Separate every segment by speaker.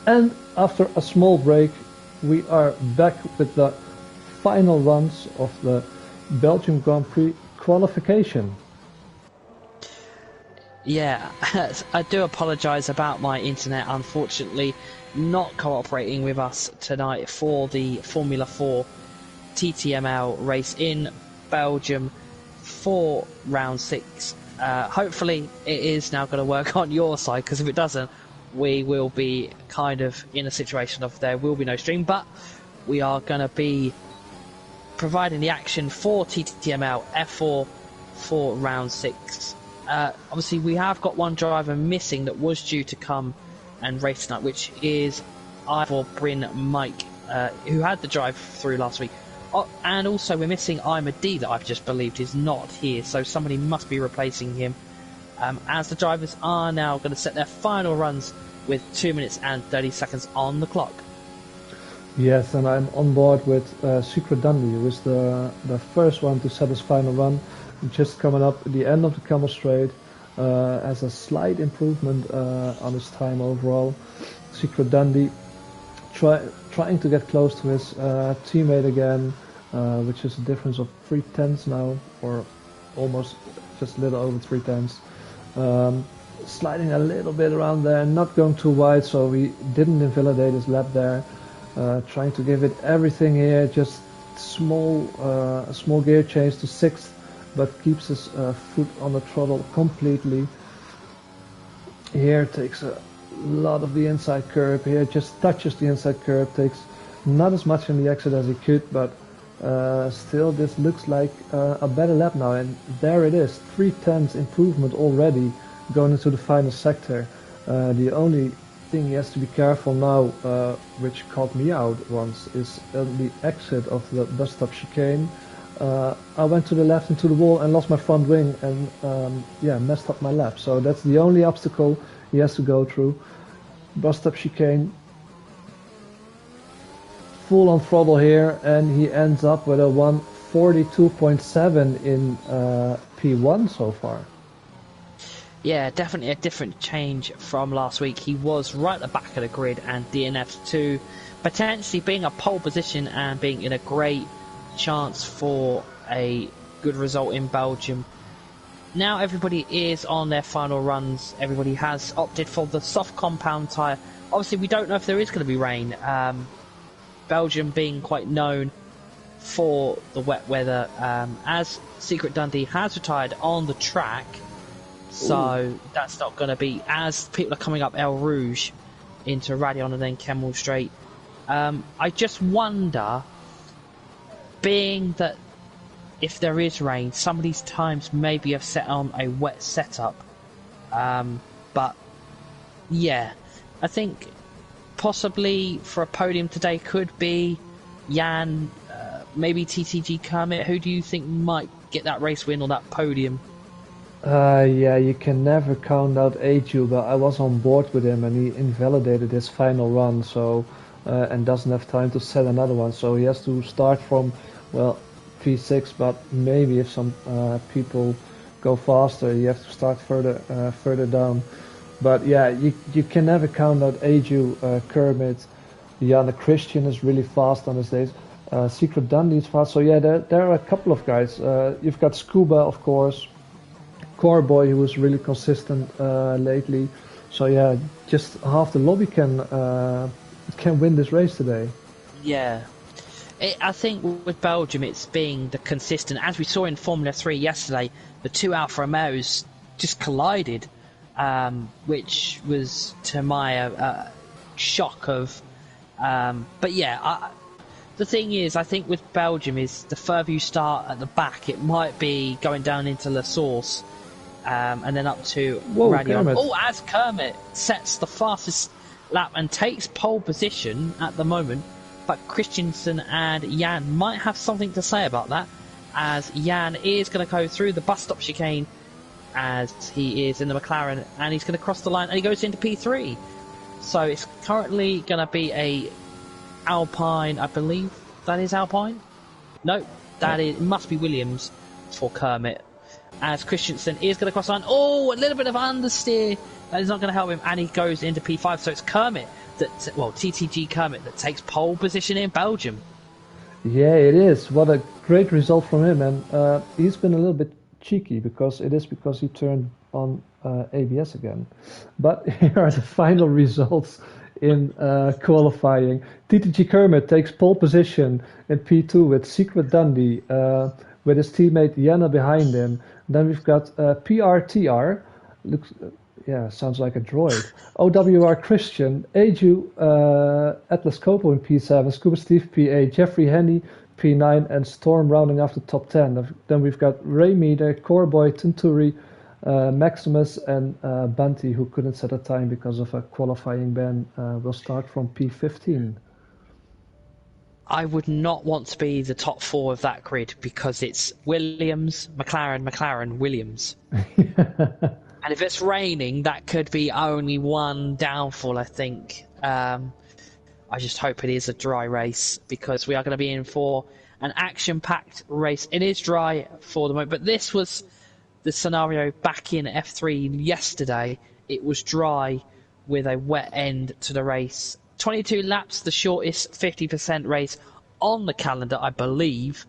Speaker 1: And after a small break, we are back with the final runs of the Belgium Grand Prix qualification.
Speaker 2: Yeah, I do apologise about my internet, unfortunately not cooperating with us tonight for the Formula 4 TTML race in Belgium for round 6. Hopefully it is now going to work on your side, because if it doesn't, we will be kind of in a situation of there will be no stream, but we are going to be providing the action for TTML F4 for round 6. Obviously we have got one driver missing that was due to come and race tonight, which is Ivor Bryn Mike, who had the drive through last week. And also we're missing Ima D that I've just believed is not here, so somebody must be replacing him, as the drivers are now going to set their final runs with 2 minutes and 30 seconds on the clock.
Speaker 1: Yes, and I'm on board with Secret Dundee, who is the first one to set his final run, just coming up at the end of the Camel Straight, has a slight improvement on his time overall. Secret Dundee trying to get close to his teammate again, which is a difference of 3/10 now, or almost just a little over 3/10. Sliding a little bit around there, not going too wide, so he didn't invalidate his lap there. Trying to give it everything here, just a small gear change to 6th, but keeps his foot on the throttle completely. Here takes a lot of the inside curb, here just touches the inside curb, takes not as much in the exit as he could, but still this looks like a better lap now, and there it is, 3/10 improvement already going into the final sector. The only thing he has to be careful now, which caught me out once, is the exit of the bus stop chicane. I went to the left into the wall and lost my front wing, and messed up my lap. So that's the only obstacle he has to go through. Bus stop chicane, full on throttle here, and he ends up with a 142.7 in P1 so far.
Speaker 2: Yeah, definitely a different change from last week. He was right at the back of the grid and DNF2, potentially being a pole position and being in a great chance for a good result in Belgium. Now everybody is on their final runs. Everybody has opted for the soft compound tyre. Obviously we don't know if there is going to be rain. Belgium being quite known for the wet weather, as Secret Dundee has retired on the track. So that's not going to be, as people are coming up El Rouge into Radion and then Kemmel Straight. I just wonder, being that if there is rain, some of these times maybe have set on a wet setup. But yeah, I think possibly for a podium today could be Jan, maybe TTG Kermit. Who do you think might get that race win or that podium?
Speaker 1: Yeah, you can never count out Aju, but I was on board with him and he invalidated his final run, so and doesn't have time to set another one, so he has to start from, well, P6, but maybe if some people go faster, you have to start further down. But yeah, you can never count out Aju, Kermit. Jan Christian is really fast on his days. Secret Dundee is fast, so yeah, there are a couple of guys. You've got Scuba, of course. Coreboy, who was really consistent lately. So yeah, just half the lobby can win this race today.
Speaker 2: Yeah. I think with Belgium, it's being the consistent. As we saw in Formula 3 yesterday, the two Alfa Romeos just collided, which was to my shock of. But yeah, the thing is, I think with Belgium is the further you start at the back, it might be going down into La Source. And then up to Radion. Oh, as Kermit sets the fastest lap and takes pole position at the moment, but Christensen and Jan might have something to say about that, as Jan is going to go through the bus stop chicane as he is in the McLaren, and he's going to cross the line and he goes into P3. So it's currently going to be a Alpine, I believe that is Alpine. No, it must be Williams for Kermit, as Christensen is going to cross the line. Oh, a little bit of understeer That is not going to help him, and he goes into P5. So it's Kermit TTG Kermit that takes pole position in Belgium.
Speaker 1: Yeah, it is. What a great result from him, and he's been a little bit cheeky because he turned on ABS again. But here are the final results in qualifying. TTG Kermit takes pole position in P2 with Secret Dundee with his teammate Jana behind him. Then we've got PRTR, sounds like a droid. OWR Christian, Aju Atlas Copo in P7, Scuba Steve P8, Jeffrey Henny P9, and Storm rounding off the top 10. Then we've got Ray Meader, Coreboy, Tunturi, Maximus, and Bunty, who couldn't set a time because of a qualifying ban, will start from P15.
Speaker 2: I would not want to be the top 4 of that grid because it's Williams, McLaren, Williams. And if it's raining, that could be only one downfall, I think. I just hope it is a dry race because we are going to be in for an action-packed race. It is dry for the moment, but this was the scenario back in F3 yesterday. It was dry with a wet end to the race. 22 laps, the shortest 50% race on the calendar, I believe.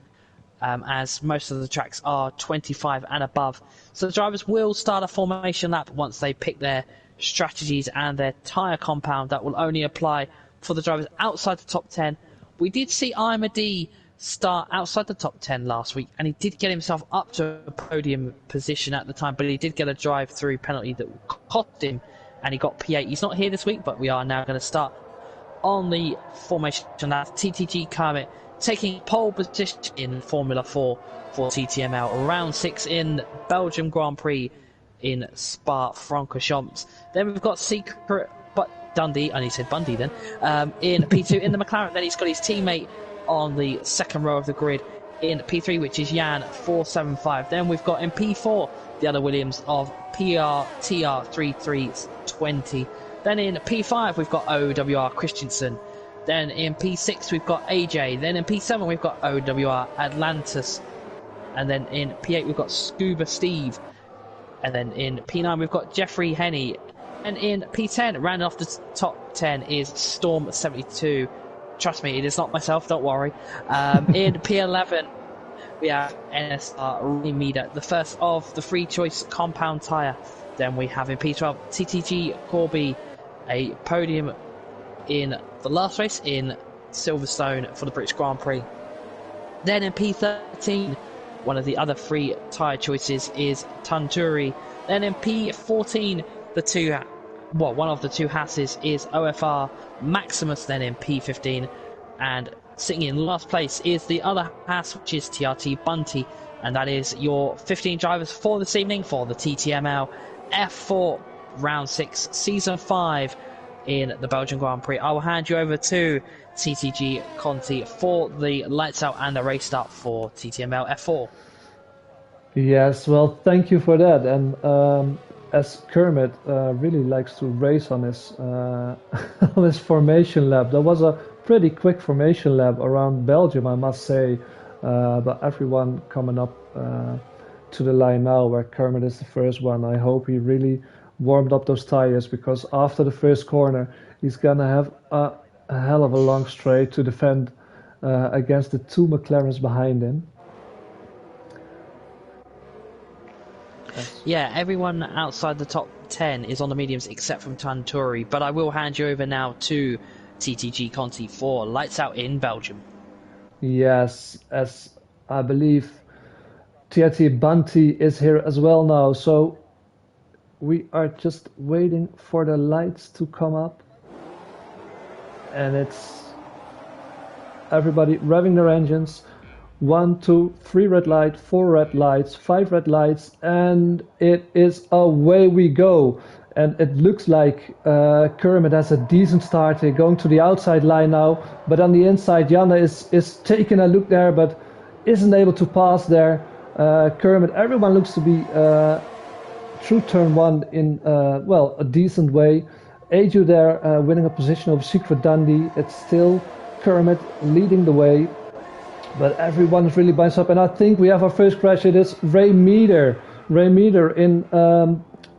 Speaker 2: As most of the tracks are 25 and above. So the drivers will start a formation lap once they pick their strategies and their tyre compound. That will only apply for the drivers outside the top 10. We did see Imad start outside the top 10 last week, and he did get himself up to a podium position at the time, but he did get a drive-through penalty that cost him, and he got P8. He's not here this week, but we are now going to start on the formation lap. TTG Kermit taking pole position in Formula 4 for TTML. Round 6 in Belgium Grand Prix in Spa-Francorchamps. Then we've got Secret Dundee, I only said Bundy then, in P2 in the McLaren. Then he's got his teammate on the second row of the grid in P3, which is Jan 475. Then we've got in P4 the other Williams of PRTR3320. Then in P5 we've got OWR Christensen. Then in P6 we've got AJ. Then in P7 we've got OWR Atlantis. And then in P8 we've got Scuba Steve. And then in P9 we've got Jeffrey Henny. And in P10, rounding off the top 10 is Storm 72. Trust me, it is not myself, don't worry. In P11 we have NSR Remeda, the first of the free choice compound tyre. Then we have in P12 TTG Corby, a podium in the last race in Silverstone for the British Grand Prix. Then in P13, one of the other free tyre choices is Tunturi. Then in P14, one of the two Hasses is OFR Maximus. Then in P15, and sitting in last place is the other Hass, which is TRT Bunty. And that is your 15 drivers for this evening for the TTML F4 Round 6 Season 5 in the Belgian Grand Prix. I will hand you over to TTG Conti for the lights out and the race start for TTML F4.
Speaker 1: Yes, well, thank you for that. And as Kermit really likes to race on his on his formation lap, that was a pretty quick formation lap around Belgium, I must say. But everyone coming up to the line now, where Kermit is the first one. I hope he really warmed up those tires, because after the first corner he's gonna have a hell of a long straight to defend against the two McLarens behind him. Yes.
Speaker 2: Yeah, everyone outside the top 10 is on the mediums except from Tunturi, but I will hand you over now to TTG Conti for lights out in Belgium.
Speaker 1: Yes, as I believe TRT Bunty is here as well now, so we are just waiting for the lights to come up, and it's everybody revving their engines. 1, 2, 3 red lights, 4 red lights, 5 red lights, and it is away we go. And it looks like Kermit has a decent start here, going to the outside line now, but on the inside Jana is taking a look there, but isn't able to pass there. Kermit, everyone looks to be through turn 1 in a decent way. Aju there winning a position over Secret Dundee. It's still Kermit leading the way, but everyone is really binds up, and I think we have our first crash. It is Ray Meader in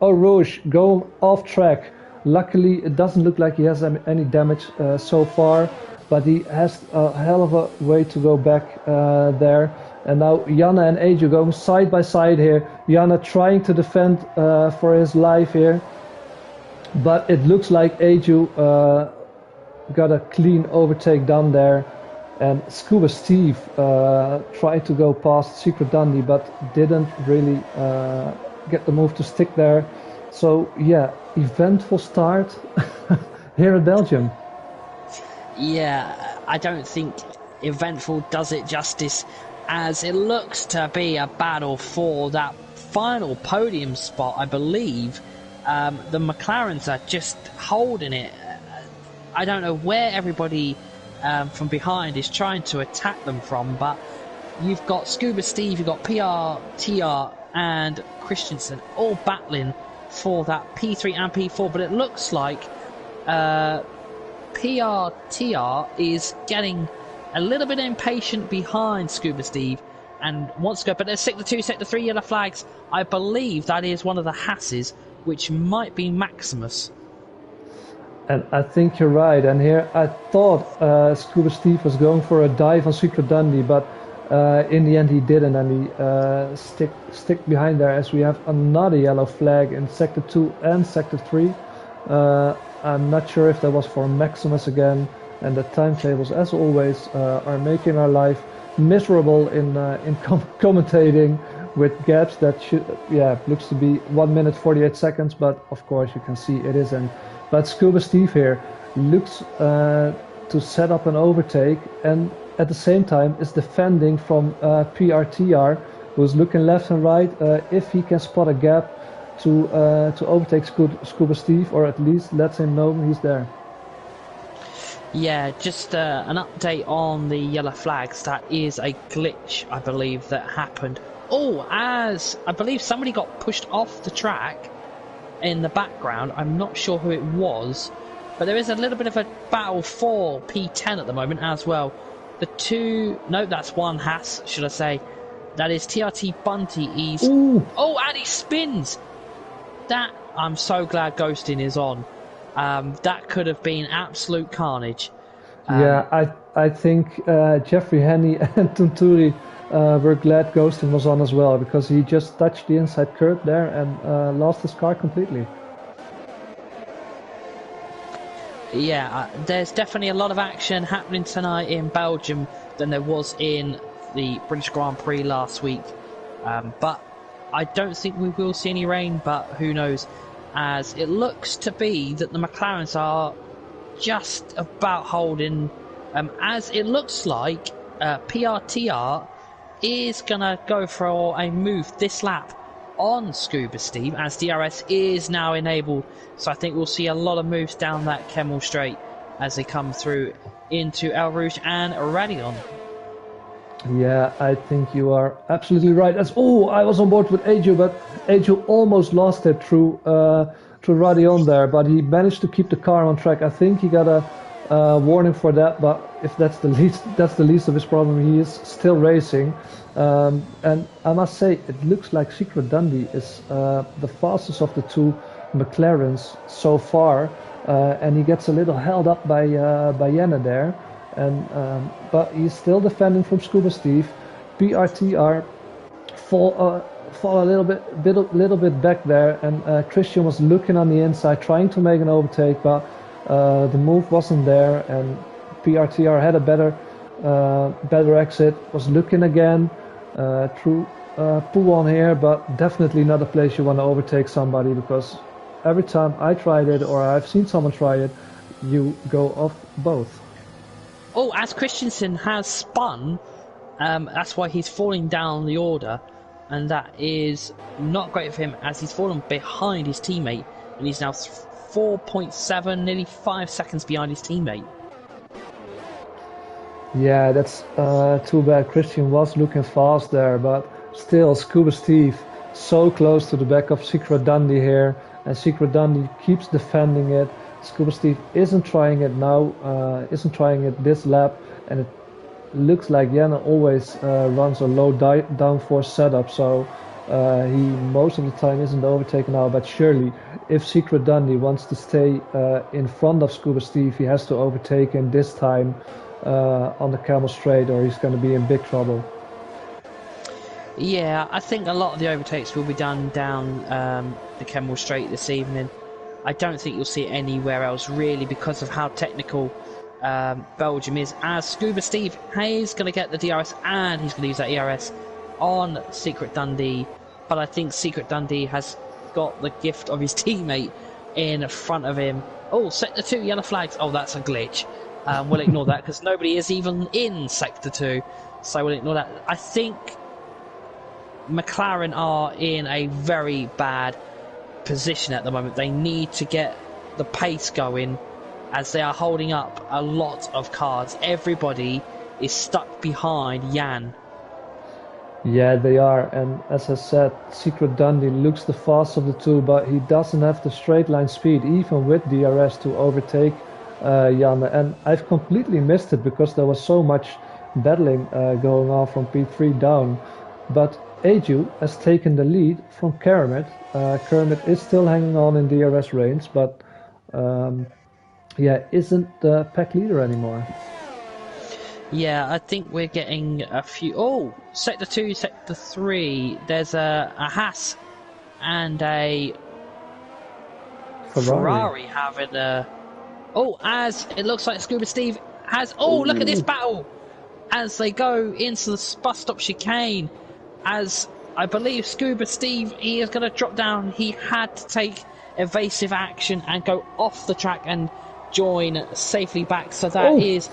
Speaker 1: Oh, Rouge going off track. Luckily, it doesn't look like he has any damage so far, but he has a hell of a way to go back there. And now Janne and Eju going side by side here. Janne trying to defend for his life here, but it looks like Eju got a clean overtake done there. And Scuba Steve tried to go past Secret Dundee, but didn't really get the move to stick there. So yeah, eventful start here in Belgium.
Speaker 2: Yeah, I don't think eventful does it justice, as it looks to be a battle for that final podium spot. I believe the McLarens are just holding it. I don't know where everybody from behind is trying to attack them from, but you've got Scuba Steve, you've got PR, TR and Christensen all battling for that P3 and P4, but it looks like PR, TR is getting a little bit impatient behind Scuba Steve and wants to go, but there's sector 2, sector 3 yellow flags. I believe that is one of the Hasses, which might be Maximus.
Speaker 1: And I think you're right. And here I thought Scuba Steve was going for a dive on Secret Dundee, but in the end he didn't, and he stick behind there as we have another yellow flag in Sector 2 and Sector 3. I'm not sure if that was for Maximus again, and the timetables, as always, are making our life miserable in commentating with gaps that looks to be 1 minute 48 seconds, but of course you can see it isn't. But Scuba Steve here looks to set up an overtake, and at the same time is defending from PRTR, who's looking left and right if he can spot a gap to overtake Scuba Steve, or at least lets him know he's there.
Speaker 2: Yeah, just an update on the yellow flags. That is a glitch, I believe, that happened. Oh, as I believe somebody got pushed off the track in the background. I'm not sure who it was, but there is a little bit of a battle for P10 at the moment as well. That's one Haas, should I say. That is TRT Bunty. And he spins. That, I'm so glad ghosting is on. That could have been absolute carnage.
Speaker 1: I think Jeffrey Henney and Tunturi were glad ghosting was on as well, because he just touched the inside curb there and lost his car completely.
Speaker 2: Yeah, there's definitely a lot of action happening tonight in Belgium than there was in the British Grand Prix last week. But I don't think we will see any rain, but who knows, as it looks to be that the McLarens are just about holding, as it looks like PRTR is going to go for a move this lap on Scuba Steve, as DRS is now enabled. So I think we'll see a lot of moves down that Kemmel Straight as they come through into El Rouge and Radion.
Speaker 1: Yeah, I think you are absolutely right. I was on board with Eju, but Eju almost lost it through Radion there, but he managed to keep the car on track. I think he got a warning for that, but if that's the least of his problem, he is still racing. And I must say, it looks like Secret Dundee is the fastest of the two McLarens so far, and he gets a little held up by Janne there. But he's still defending from Scuba Steve. PRTR fall a little bit back there, and Christian was looking on the inside, trying to make an overtake, but the move wasn't there, and PRTR had a better exit. Was looking again through pull on here, but definitely not a place you want to overtake somebody, because every time I tried it or I've seen someone try it, you go off both.
Speaker 2: Oh, as Christensen has spun, that's why he's falling down the order, and that is not great for him, as he's fallen behind his teammate, and he's now 4.7, nearly 5 seconds behind his teammate.
Speaker 1: Yeah, that's too bad. Christian was looking fast there, but still Scuba Steve so close to the back of Secret Dundee here, and Secret Dundee keeps defending it. Scuba Steve isn't trying it now, isn't trying it this lap, and it looks like Janne always runs a low downforce setup, so He most of the time isn't overtaken now, but surely if Secret Dundee wants to stay in front of Scuba Steve, he has to overtake him this time on the Camel Straight, or he's going to be in big trouble.
Speaker 2: Yeah, I think a lot of the overtakes will be done down the Camel Straight this evening. I don't think you'll see it anywhere else really because of how technical Belgium is, as Scuba Steve is going to get the DRS and he's going to use that ERS on Secret Dundee, but I think Secret Dundee has got the gift of his teammate in front of him. Oh, Sector 2 yellow flags. Oh, that's a glitch. We'll ignore that because nobody is even in Sector 2, so we'll ignore that. I think McLaren are in a very bad position at the moment. They need to get the pace going as they are holding up a lot of cars. Everybody is stuck behind Jan.
Speaker 1: Yeah, they are, and as I said, Secret Dundee looks the fastest of the two, but he doesn't have the straight line speed, even with DRS, to overtake Jan. And I've completely missed it because there was so much battling going on from P3 down. But Aju has taken the lead from Kermit. Kermit is still hanging on in DRS range, but yeah, isn't the pack leader anymore.
Speaker 2: Yeah, I think we're getting a few... Oh, Sector 2, Sector 3. There's a Haas and a Ferrari having a... Oh, as it looks like Scuba Steve has... Oh, look at this battle! As they go into the bus stop chicane. As I believe Scuba Steve, he is going to drop down. He had to take evasive action and go off the track and join safely back. So that is...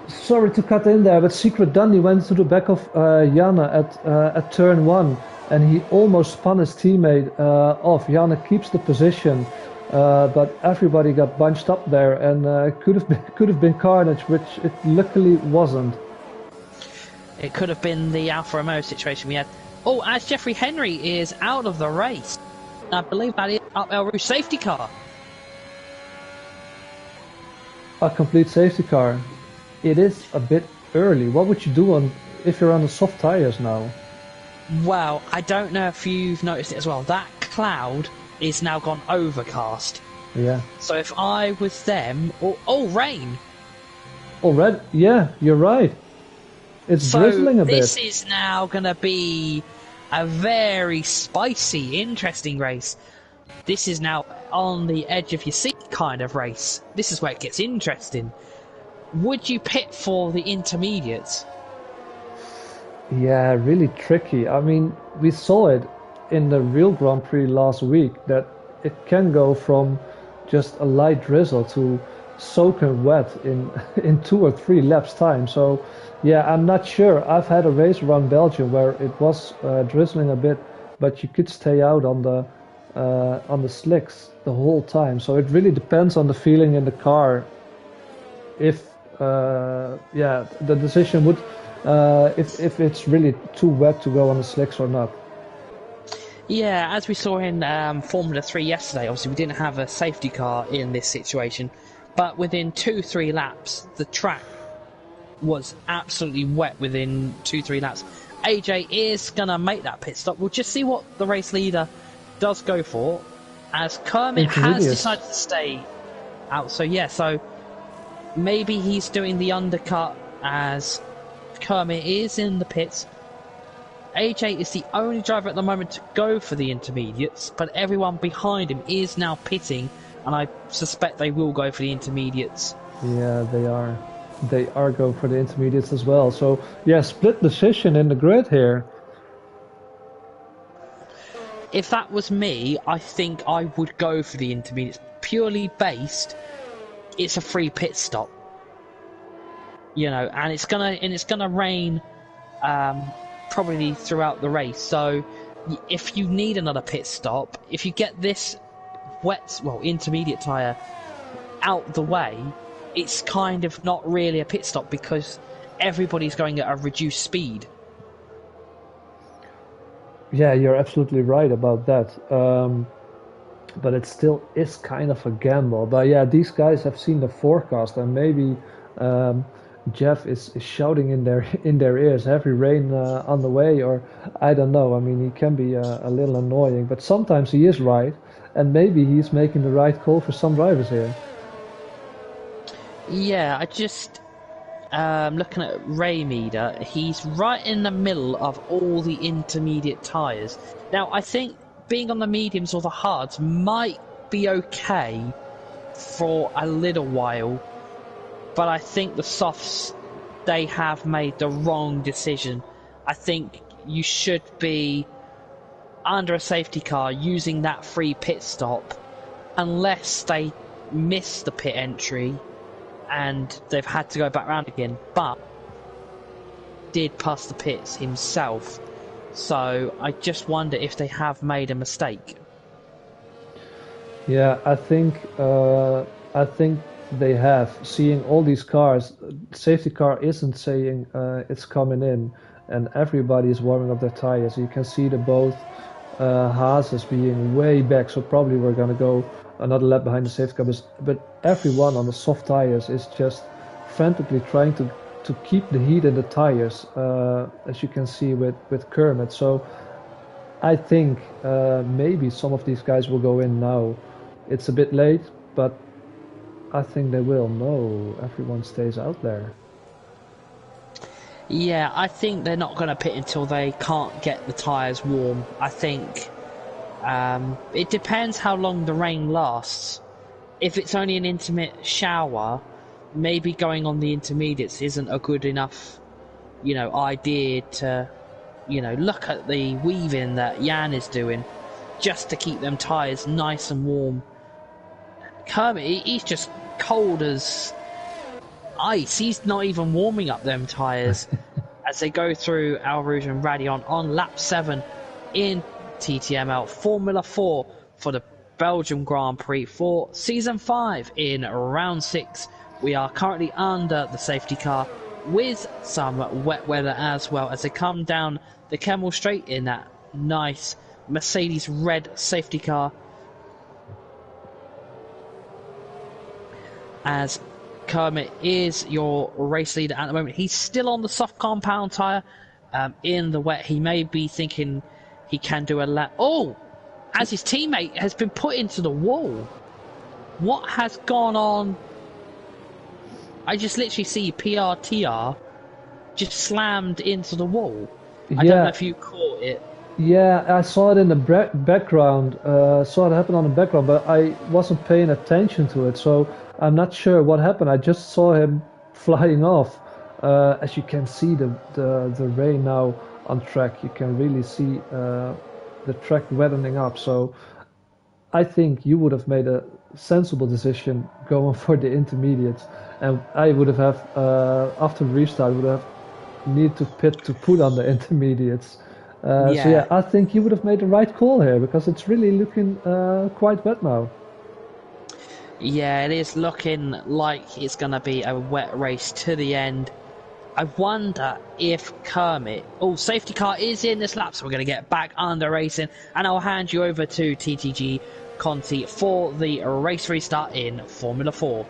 Speaker 1: Sorry to cut in there, but Secret Dundee went to the back of Jana at turn 1, and he almost spun his teammate off. Jana keeps the position, but everybody got bunched up there, and could have been carnage, which it luckily wasn't.
Speaker 2: It could have been the Alfa Romeo situation we had. Oh, as Jeffrey Henry is out of the race, I believe that is up El Rouge safety car.
Speaker 1: A complete safety car. It is a bit early. What would you do if you're on the soft tires now?
Speaker 2: Well, I don't know if you've noticed it as well. That cloud is now gone overcast.
Speaker 1: Yeah.
Speaker 2: So if I was them... Oh, rain!
Speaker 1: Already? Yeah, you're right. It's drizzling a bit.
Speaker 2: This is now going to be a very spicy, interesting race. This is now on the edge of your seat kind of race. This is where it gets interesting. Would you pit for the intermediates?
Speaker 1: Yeah, really tricky. I mean, we saw it in the real Grand Prix last week that it can go from just a light drizzle to soaking wet in 2 or 3 laps time. So yeah, I'm not sure. I've had a race around Belgium where it was drizzling a bit, but you could stay out on the slicks the whole time. So it really depends on the feeling in the car. If the decision would if it's really too wet to go on the slicks or not.
Speaker 2: Yeah, as we saw in Formula 3 yesterday, obviously we didn't have a safety car in this situation, but within 2-3 laps, the track was absolutely wet within 2-3 laps. AJ is going to make that pit stop. We'll just see what the race leader does go for, as Kermit has decided to stay out. So yeah, so maybe he's doing the undercut as Kermit is in the pits. AJ is the only driver at the moment to go for the intermediates, but everyone behind him is now pitting, and I suspect they will go for the intermediates.
Speaker 1: Yeah, they are. They are going for the intermediates as well. So yeah, split decision in the grid here.
Speaker 2: If that was me, I think I would go for the intermediates, purely based. It's a free pit stop, you know, and it's gonna rain probably throughout the race. So if you need another pit stop, if you get this intermediate tyre out the way, it's kind of not really a pit stop because everybody's going at a reduced speed.
Speaker 1: Yeah, you're absolutely right about that. But it still is kind of a gamble. But yeah, these guys have seen the forecast, and maybe Jeff is shouting in their in their ears, heavy rain on the way, or I don't know. I mean, he can be a little annoying, but sometimes he is right, and maybe he's making the right call for some drivers here.
Speaker 2: Yeah, I just looking at Ray Meader, he's right in the middle of all the intermediate tyres. Now, I think being on the mediums or the hards might be okay for a little while, but I think the softs, they have made the wrong decision. I think you should be under a safety car using that free pit stop unless they miss the pit entry and they've had to go back round again, but did pass the pits himself. So I just wonder if they have made a mistake.
Speaker 1: Yeah, I think they have. Seeing all these cars, safety car isn't saying it's coming in, and everybody is warming up their tires. You can see the both Haas being way back, so probably we're gonna go another lap behind the safety car. But everyone on the soft tires is just frantically trying to keep the heat in the tires, as you can see with Kermit. So I think maybe some of these guys will go in now. It's a bit late, but I think they will. No, everyone stays out there.
Speaker 2: Yeah, I think they're not going to pit until they can't get the tyres warm. I think it depends how long the rain lasts. If it's only an intermittent shower, maybe going on the intermediates isn't a good enough, idea to, look at the weaving that Jan is doing just to keep them tyres nice and warm. Kermit, he's just cold as ice. He's not even warming up them tyres as they go through Eau Rouge and Radion on lap 7 in TTML Formula 4 for the Belgium Grand Prix for Season 5 in Round 6. We are currently under the safety car with some wet weather as well as they come down the Kemmel Straight in that nice Mercedes red safety car. As Kermit is your race leader at the moment. He's still on the soft compound tyre in the wet. He may be thinking he can do a lap. Oh! As his teammate has been put into the wall. What has gone on? I just literally see PRTR just slammed into the wall. I don't know if you caught it.
Speaker 1: Yeah, I saw it in the background. Saw it happen on the background, but I wasn't paying attention to it, so I'm not sure what happened. I just saw him flying off. As you can see, the rain now on track, you can really see the track wetting up. So I think you would have made a sensible decision going for the intermediates, and I would have after the restart would have need to pit to put on the intermediates. So yeah, I think you would have made the right call here because it's really looking quite wet now.
Speaker 2: Yeah, it is looking like it's going to be a wet race to the end. I wonder if Kermit... Oh, safety car is in this lap, so we're going to get back under racing. And I'll hand you over to TTG Conti for the race restart in Formula 4.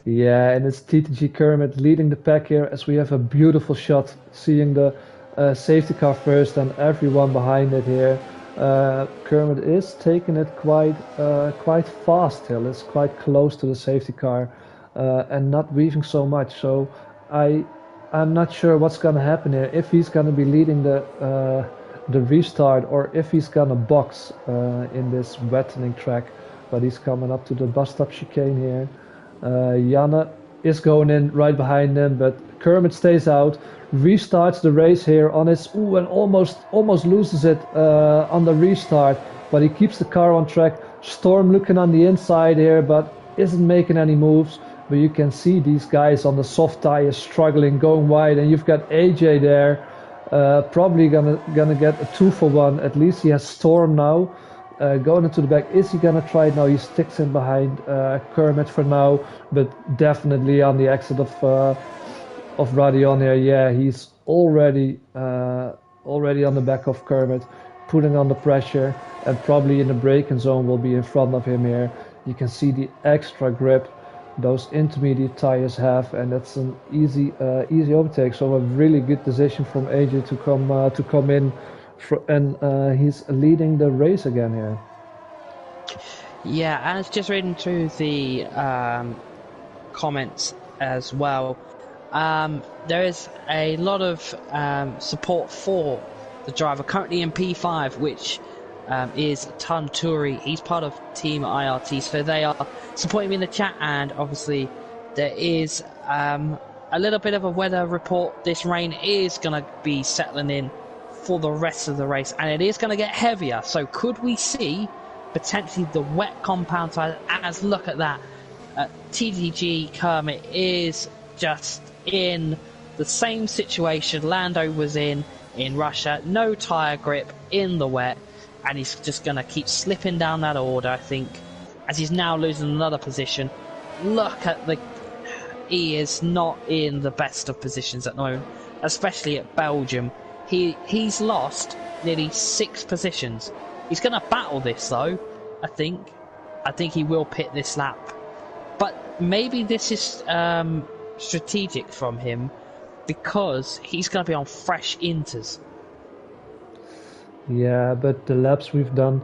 Speaker 1: Yeah, and it's TTG Kermit leading the pack here as we have a beautiful shot seeing the safety car first and everyone behind it here. Kermit is taking it quite fast here. It's quite close to the safety car and not weaving so much. So I'm not sure what's gonna happen here. If he's gonna be leading the restart or if he's gonna box in this wettening track. But he's coming up to the bus stop chicane here. Janne is going in right behind him, but Kermit stays out. Restarts the race here on his and almost loses it on the restart, but he keeps the car on track. Storm looking on the inside here, but isn't making any moves. But you can see these guys on the soft tires struggling, going wide, and you've got AJ there, probably gonna get a 2-for-1. At least he has Storm now. Going into the back, is he gonna try it? No, he sticks in behind Kermit for now, but definitely on the exit of Radion here. Yeah, he's already on the back of Kermit, putting on the pressure, and probably in the braking zone will be in front of him here. You can see the extra grip those intermediate tires have, and that's an easy overtake. So a really good decision from AJ to come in, and he's leading the race again here.
Speaker 2: Yeah, and it's just reading through the comments as well. There is a lot of support for the driver currently in P5, which is Tunturi. He's part of Team IRT, so they are supporting me in the chat. And obviously, there is a little bit of a weather report. This rain is going to be settling in for the rest of the race, and it is going to get heavier. So, could we see potentially the wet compound tire? As look at that, TTG Kermit is just in the same situation Lando was in Russia. No tyre grip in the wet, and he's just going to keep slipping down that order, I think, as he's now losing another position. Look at he is not in the best of positions at the moment, especially at Belgium. He's lost nearly 6 positions. He's going to battle this though, I think. I think he will pit this lap. But maybe this is strategic from him, because he's going to be on fresh inters.
Speaker 1: Yeah, but the laps we've done,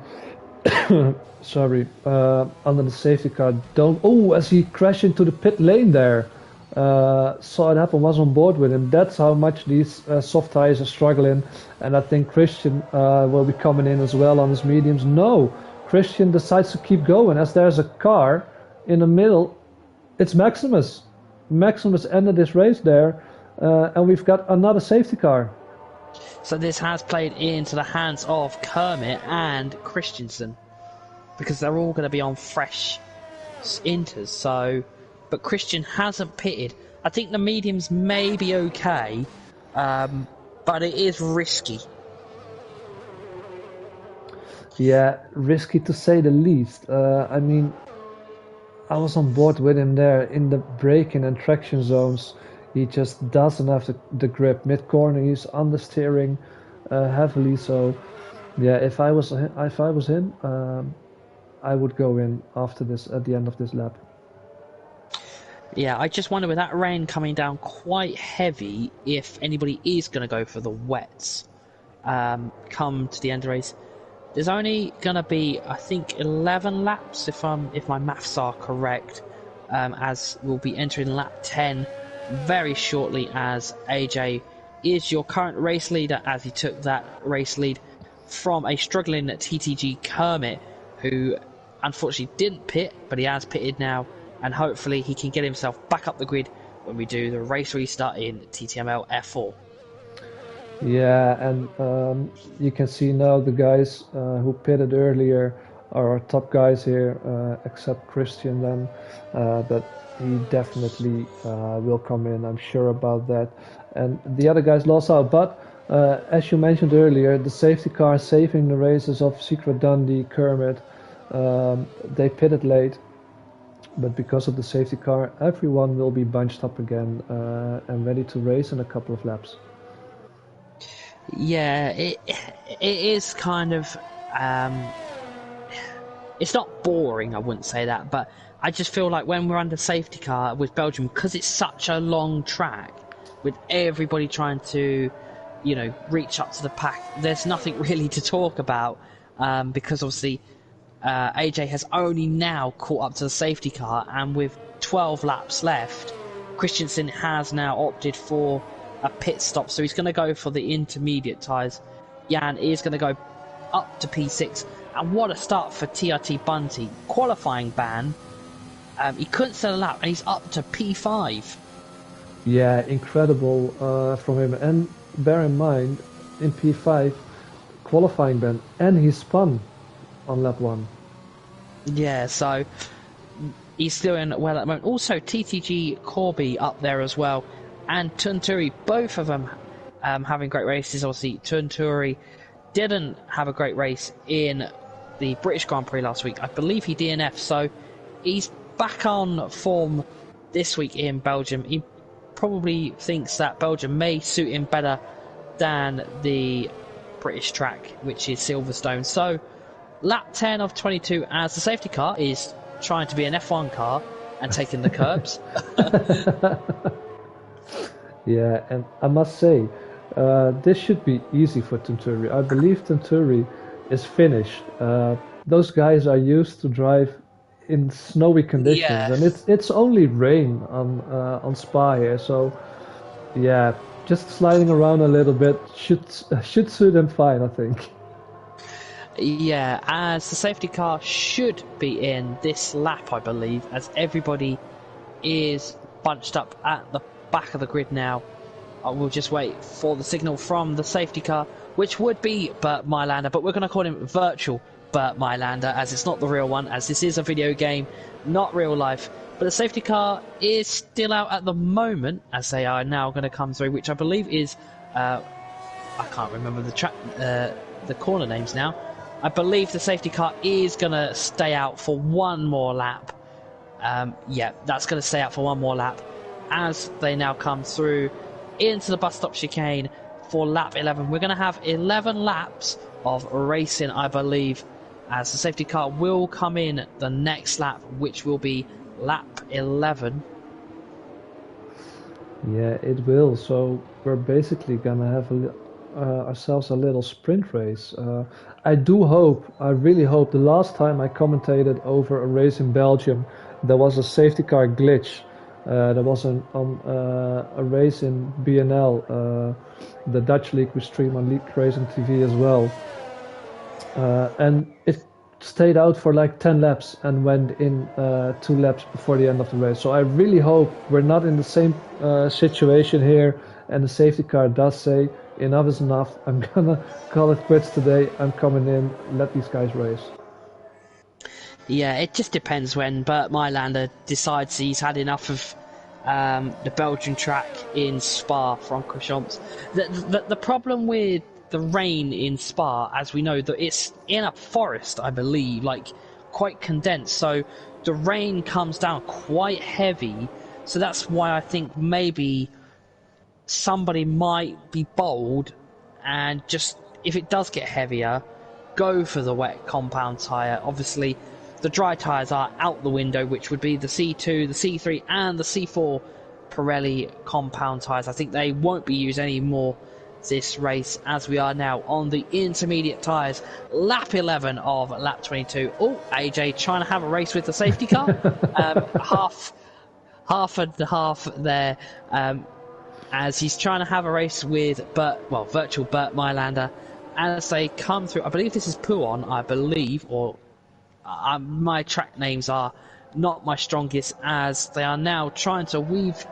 Speaker 1: sorry, under the safety car don't. Oh, as he crashed into the pit lane there, saw it happen, was on board with him. That's how much these soft tires are struggling, and I think Christian will be coming in as well on his mediums. No, Christian decides to keep going as there's a car in the middle. It's Maximus. Maximus ended this race there, and we've got another safety car.
Speaker 2: So this has played into the hands of Kermit and Christensen, because they're all going to be on fresh inters. So, but Christian hasn't pitted. I think the mediums may be okay, but it is risky.
Speaker 1: Yeah, risky to say the least. I mean, I was on board with him there in the braking and traction zones. He just doesn't have the grip. Mid-corner, he's understeering heavily. So, yeah, if I was him, I would go in after this at the end of this lap.
Speaker 2: Yeah, I just wonder, with that rain coming down quite heavy, if anybody is going to go for the wets come to the end of the race. There's only going to be, I think, 11 laps if my maths are correct, as we'll be entering lap 10 very shortly, as AJ is your current race leader, as he took that race lead from a struggling TTG Kermit, who unfortunately didn't pit, but he has pitted now, and hopefully he can get himself back up the grid when we do the race restart in TTML F4.
Speaker 1: Yeah, and you can see now the guys who pitted earlier are our top guys here, except Christian then, but he definitely will come in, I'm sure about that. And the other guys lost out, but as you mentioned earlier, the safety car saving the races of Secret Dundee, Kermit, they pitted late, but because of the safety car, everyone will be bunched up again and ready to race in a couple of laps.
Speaker 2: Yeah, it is kind of it's not boring, I wouldn't say that, but I just feel like when we're under safety car with Belgium, because it's such a long track, with everybody trying to, reach up to the pack, there's nothing really to talk about, because obviously AJ has only now caught up to the safety car, and with 12 laps left, Christensen has now opted for a pit stop, so he's going to go for the intermediate tyres. Jan is going to go up to P6, and what a start for TRT Bunty. Qualifying ban, he couldn't set a lap, and he's up to P5.
Speaker 1: Yeah, incredible from him. And bear in mind, in P5, qualifying ban, and he spun on lap 1.
Speaker 2: Yeah, so he's doing well at the moment. Also, TTG Corby up there as well, and Tunturi, both of them having great races. Obviously, Tunturi didn't have a great race in the British Grand Prix last week. I believe he DNF'd, so he's back on form this week in Belgium. He probably thinks that Belgium may suit him better than the British track, which is Silverstone. So, lap 10 of 22, as the safety car is trying to be an F1 car, and taking the curbs.
Speaker 1: Yeah, and I must say, this should be easy for Tunturi. I believe Tunturi is Finnish. Those guys are used to drive in snowy conditions,
Speaker 2: Yeah.
Speaker 1: and it's only rain on Spa here, so yeah, just sliding around a little bit should suit him fine, I think.
Speaker 2: Yeah, as the safety car should be in this lap, I believe, as everybody is bunched up at the back of the grid now. We'll just wait for the signal from the safety car, which would be Bert Mylander, but we're going to call him virtual Bert Mylander, as it's not the real one, as this is a video game, not real life. But the safety car is still out at the moment, as they are now going to come through, which I believe is, I can't remember the corner names now. I believe the safety car is going to stay out for one more lap. Yeah, that's going to stay out for one more lap as they now come through into the bus stop chicane for lap 11. We're going to have 11 laps of racing, I believe, as the safety car will come in the next lap, which will be lap 11.
Speaker 1: Yeah, it will. So we're basically gonna have ourselves a little sprint race. I really hope. The last time I commentated over a race in Belgium, there was a safety car glitch. There was a race in BNL, the Dutch league we stream on League Racing TV as well, and it stayed out for like 10 laps and went in 2 laps before the end of the race. So I really hope we're not in the same situation here, and the safety car does say enough is enough. I'm gonna call it quits today. I'm coming in. Let these guys race.
Speaker 2: Yeah, it just depends when Bert Mylander decides he's had enough of the Belgian track in Spa, Francorchamps. The problem with the rain in Spa, as we know, that it's in a forest, I believe, like quite condensed. So the rain comes down quite heavy. So that's why I think maybe somebody might be bold and just, if it does get heavier, go for the wet compound tyre. Obviously, the dry tyres are out the window, which would be the C2, the C3 and the C4 Pirelli compound tyres. I think they won't be used anymore this race, as we are now on the intermediate tyres. Lap 11 of lap 22. Oh, AJ trying to have a race with the safety car. Half and half there, as he's trying to have a race with virtual Bert Mylander as they come through. I believe this is Puon, I believe, or my track names are not my strongest, as they are now trying to weave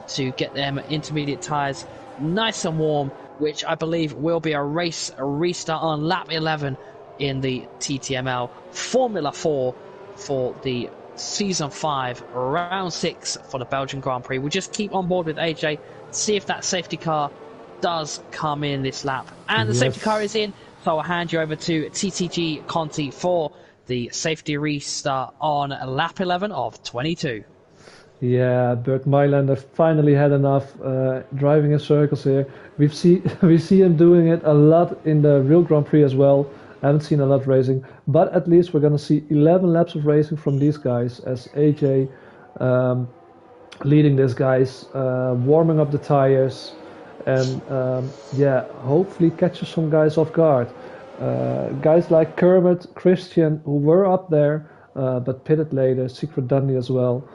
Speaker 2: to get them intermediate tyres nice and warm, which I believe will be a restart on lap 11 in the TTML Formula 4 for the Season 5, Round 6 for the Belgian Grand Prix. We'll just keep on board with AJ, see if that safety car does come in this lap. And the safety car is in, so I'll hand you over to TTG Conti for the safety restart on lap 11 of 22.
Speaker 1: Yeah, Bert Mylander finally had enough driving in circles here. We see him doing it a lot in the real Grand Prix as well. I haven't seen a lot of racing, but at least we're going to see 11 laps of racing from these guys, as AJ leading these guys, warming up the tires, and hopefully catches some guys off guard. Guys like Kermit, Christian, who were up there, but pitted later, Secret Dundee as well.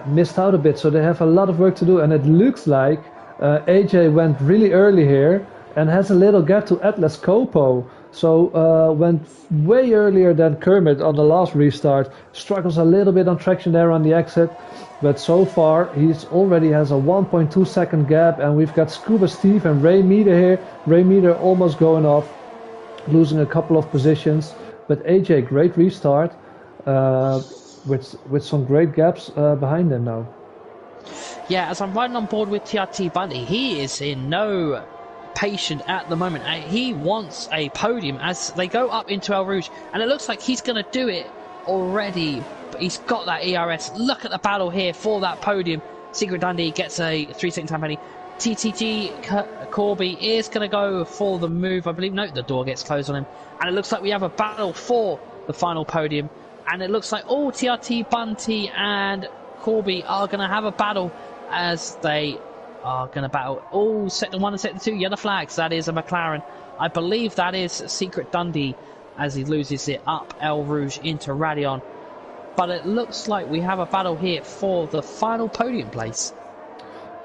Speaker 1: Missed out a bit, so they have a lot of work to do, and it looks like AJ went really early here and has a little gap to Atlas Coppo, so went way earlier than Kermit on the last restart. Struggles a little bit on traction there on the exit, but so far he's already has a 1.2 second gap, and we've got Scuba Steve and Ray Meter here. Ray Meter almost going off, losing a couple of positions, but AJ, great restart. With some great gaps behind them now.
Speaker 2: Yeah, as I'm riding on board with TRT Bundy, he is in no patient at the moment. He wants a podium as they go up into El Rouge, and it looks like he's going to do it already. But he's got that ERS. Look at the battle here for that podium. Secret Dundee gets a 3-second time penalty. TTG Corby is going to go for the move, I believe. No, the door gets closed on him, and it looks like we have a battle for the final podium. And it looks like all TRT, Bunty and Corby are going to have a battle as they are going to battle all sector 1 and sector 2 yellow flags. That is a McLaren. I believe that is Secret Dundee as he loses it up El Rouge into Radion. But it looks like we have a battle here for the final podium place.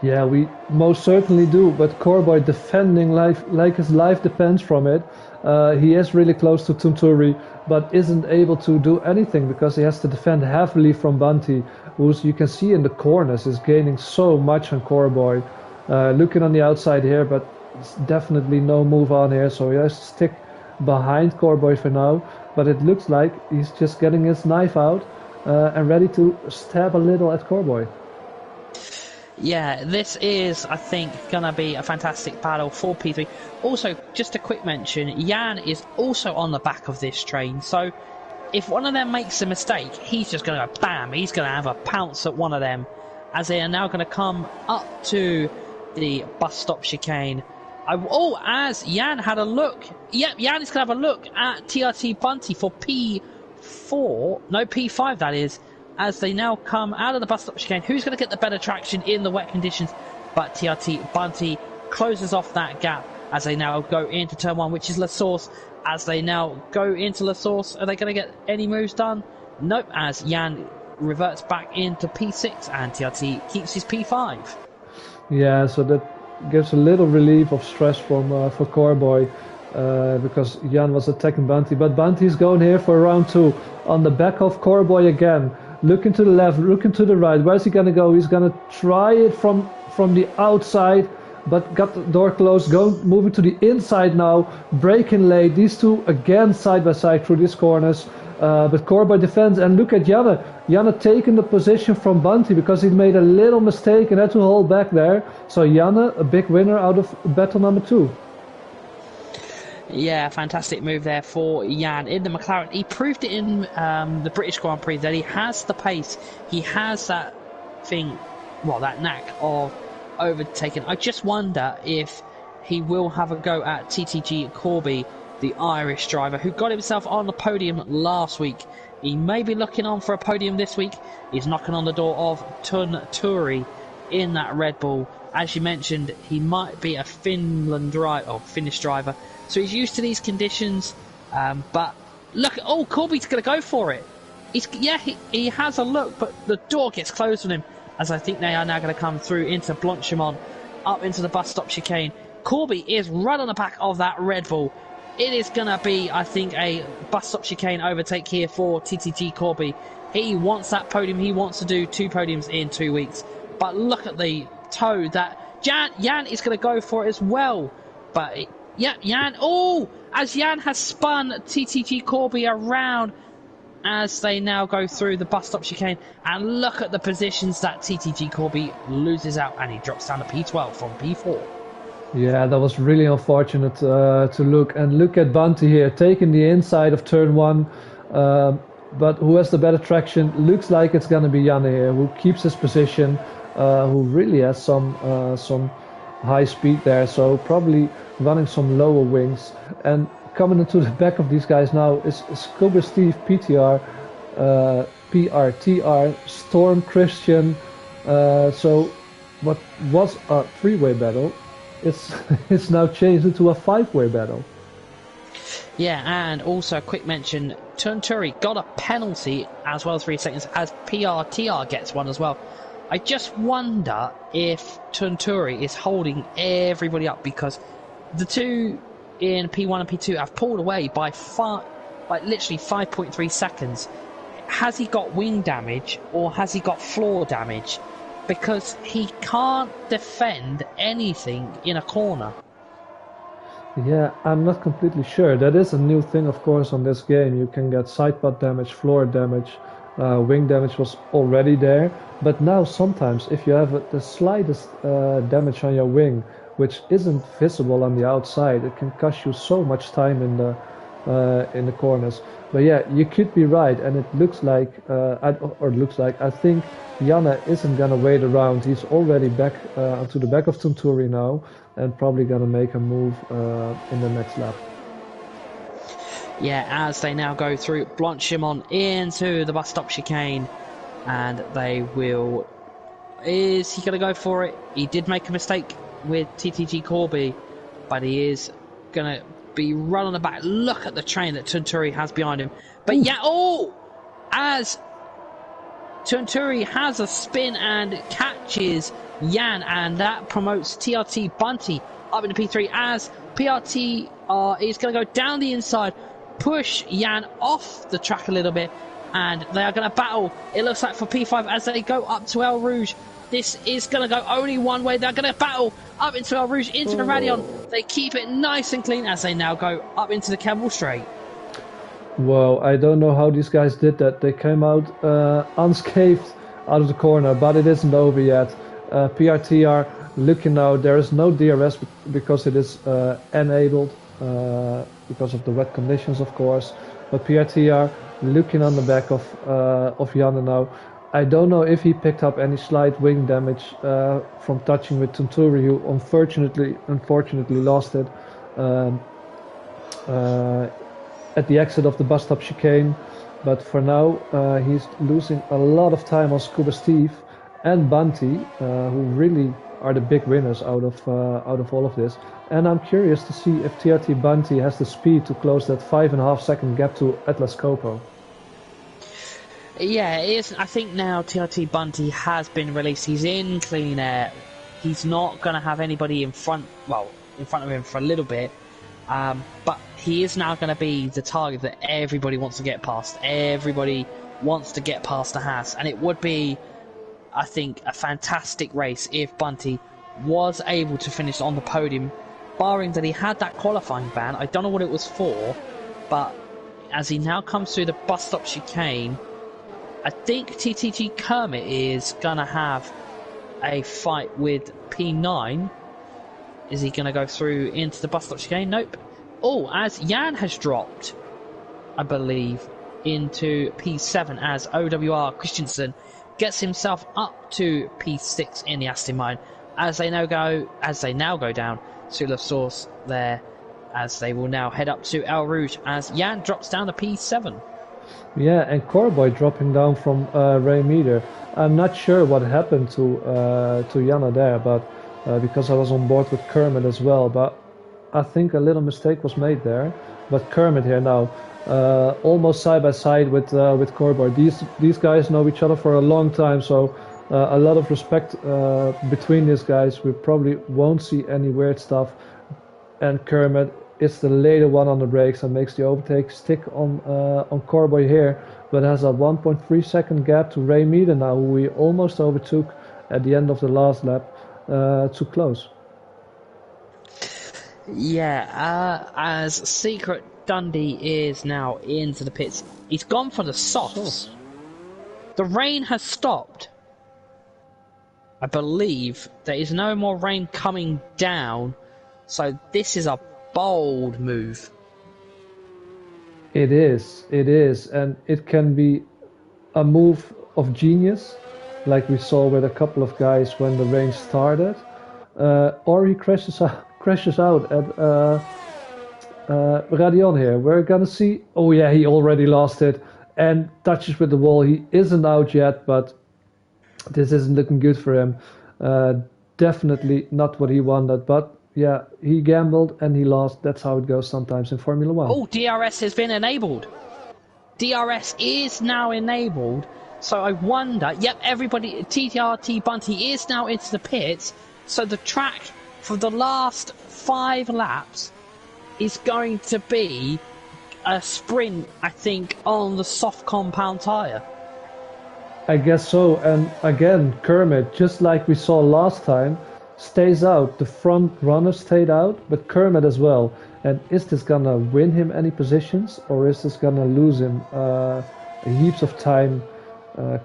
Speaker 1: Yeah, we most certainly do, but Corboy defending like his life depends from it. He is really close to Tunturi, but isn't able to do anything because he has to defend heavily from Bunty, who's, you can see in the corners, is gaining so much on Corboy. Looking on the outside here, but it's definitely no move on here, so he has to stick behind Corboy for now. But it looks like he's just getting his knife out and ready to stab a little at Corboy.
Speaker 2: Yeah, this is, I think, going to be a fantastic battle for P3. Also, just a quick mention, Jan is also on the back of this train, so if one of them makes a mistake, he's just going to go bam, he's going to have a pounce at one of them, as they are now going to come up to the bus stop chicane. As Jan had a look, yep, Jan is going to have a look at TRT Bunty for P5 that is, as they now come out of the bus stop chicane. Who's going to get the better traction in the wet conditions? But TRT Bunty closes off that gap as they now go into turn 1, which is La Source. As they now go into La Source, are they going to get any moves done? Nope, as Jan reverts back into P6 and TRT keeps his P5.
Speaker 1: Yeah, so that gives a little relief of stress for Corboy. Because Jan was attacking Bunty, but Bunty's going here for round 2 on the back of Corboy again. Looking to the left, looking to the right. Where's he gonna go? He's gonna try it from the outside, but got the door closed. Moving to the inside now, braking late. These two again side by side through these corners. But Corboy defends, and look at Janne. Janne taking the position from Bunty because he made a little mistake and had to hold back there. So Janne, a big winner out of battle number 2.
Speaker 2: Yeah, fantastic move there for Jan in the McLaren. He proved it in the British Grand Prix that he has the pace. He has that thing, well, that knack of overtaking. I just wonder if he will have a go at TTG Corby, the Irish driver, who got himself on the podium last week. He may be looking on for a podium this week. He's knocking on the door of Tunturi in that Red Bull. As you mentioned, he might be a Finnish driver. So he's used to these conditions, but look, Corby's going to go for it. He has a look, but the door gets closed on him, as I think they are now going to come through into Blanchimont, up into the bus stop chicane. Corby is right on the back of that Red Bull. It is going to be, I think, a bus stop chicane overtake here for TTG Corby. He wants that podium. He wants to do 2 podiums in 2 weeks. But look at the toe that Jan is going to go for it as well. But Jan, as Jan has spun TTG Corby around as they now go through the bus stop chicane, and look at the positions that TTG Corby loses out, and he drops down to P12 from P4.
Speaker 1: Yeah, that was really unfortunate to look. And look at Bunty here, taking the inside of turn 1, but who has the better traction? Looks like it's going to be Janne here, who keeps his position, who really has some high speed there, so probably running some lower wings. And coming into the back of these guys now is Scuba Steve, PTR, PRTR, Storm Christian. So what was a 3-way battle, it's now changed into a 5-way battle.
Speaker 2: Yeah, and also a quick mention, Tunturi got a penalty as well as 3 seconds, as PRTR gets one as well. I just wonder if Tunturi is holding everybody up, because the two in P1 and P2 have pulled away by literally 5.3 seconds. Has he got wing damage or has he got floor damage? Because he can't defend anything in a corner.
Speaker 1: Yeah, I'm not completely sure. That is a new thing, of course, on this game. You can get side pod damage, floor damage. Wing damage was already there, but now sometimes if you have the slightest damage on your wing, which isn't visible on the outside, it can cost you so much time in the corners. But yeah, you could be right, and it looks like, I think Janne isn't gonna wait around. He's already back onto the back of Tunturi now, and probably gonna make a move in the next lap.
Speaker 2: Yeah, as they now go through Blanchimont into the bus stop chicane, and they will. Is he going to go for it? He did make a mistake with TTG Corby, but he is going to be run on the back. Look at the train that Tunturi has behind him. But
Speaker 1: Ooh.
Speaker 2: yeah, oh! As Tunturi has a spin and catches Jan, and that promotes TRT Bunty up into P3 as PRT is going to go down the inside, push Jan off the track a little bit, and they are going to battle, it looks like, for P5 as they go up to El Rouge. This is going to go only one way. They're going to battle up into El Rouge, into the Radion. They keep it nice and clean as they now go up into the Kemmel Straight.
Speaker 1: Well, I don't know how these guys did that. They came out unscathed out of the corner, but it isn't over yet. PRT are looking now. There is no DRS because it is enabled because of the wet conditions, of course. But PRT are looking on the back of Janne now. I don't know if he picked up any slight wing damage from touching with Tunturi, who unfortunately lost it. At the exit of the bus stop chicane, but for now he's losing a lot of time on Scuba Steve and Bunty, who really are the big winners out of all of this. And I'm curious to see if TRT Bunty has the speed to close that 5.5 second gap to Atlas Coppo.
Speaker 2: Yeah, it is. I think now TRT Bunty has been released. He's in clean air. He's not going to have anybody in front of him for a little bit. But he is now going to be the target that everybody wants to get past. Everybody wants to get past the Haas. And it would be, I think, a fantastic race if Bunty was able to finish on the podium, barring that he had that qualifying ban. I don't know what it was for, but as he now comes through the bus stop chicane, I think TTG Kermit is going to have a fight with P9. Is he going to go through into the bus stop chicane? Nope. Oh, as Jan has dropped, I believe, into P7 as OWR Christensen gets himself up to P6 in the Aston Martin as they now go down to La Source there, as they will now head up to El Rouge as Jan drops down to P7.
Speaker 1: Yeah, and Corboy dropping down from Ray Meter. I'm not sure what happened to Janne there, but because I was on board with Kermit as well, but I think a little mistake was made there. But Kermit here now, almost side by side with Corboy. These guys know each other for a long time, so a lot of respect between these guys. We probably won't see any weird stuff. And Kermit is the later one on the brakes and makes the overtake stick on Corboy here, but has a 1.3 second gap to Ray Meter now, who we almost overtook at the end of the last lap. Too close.
Speaker 2: Yeah, as Secret Dundee is now into the pits. He's gone for the softs. The rain has stopped. I believe there is no more rain coming down, so this is a bold move.
Speaker 1: It is, and it can be a move of genius, like we saw with a couple of guys when the rain started, or he crashes out at Radion here. We're gonna see. Oh yeah, he already lost it and touches with the wall. He isn't out yet, but this isn't looking good for him. Definitely not what he wanted, but yeah, he gambled and he lost. That's how it goes sometimes in Formula 1.
Speaker 2: Oh, DRS has been enabled. DRS is now enabled. So I wonder, yep, everybody, TTRT Bunty is now into the pits. So the track for the last 5 laps is going to be a sprint, I think, on the soft compound tyre.
Speaker 1: I guess so. And again, Kermit, just like we saw last time, stays out. The front runner stayed out, but Kermit as well. And is this gonna win him any positions, or is this gonna lose him heaps of time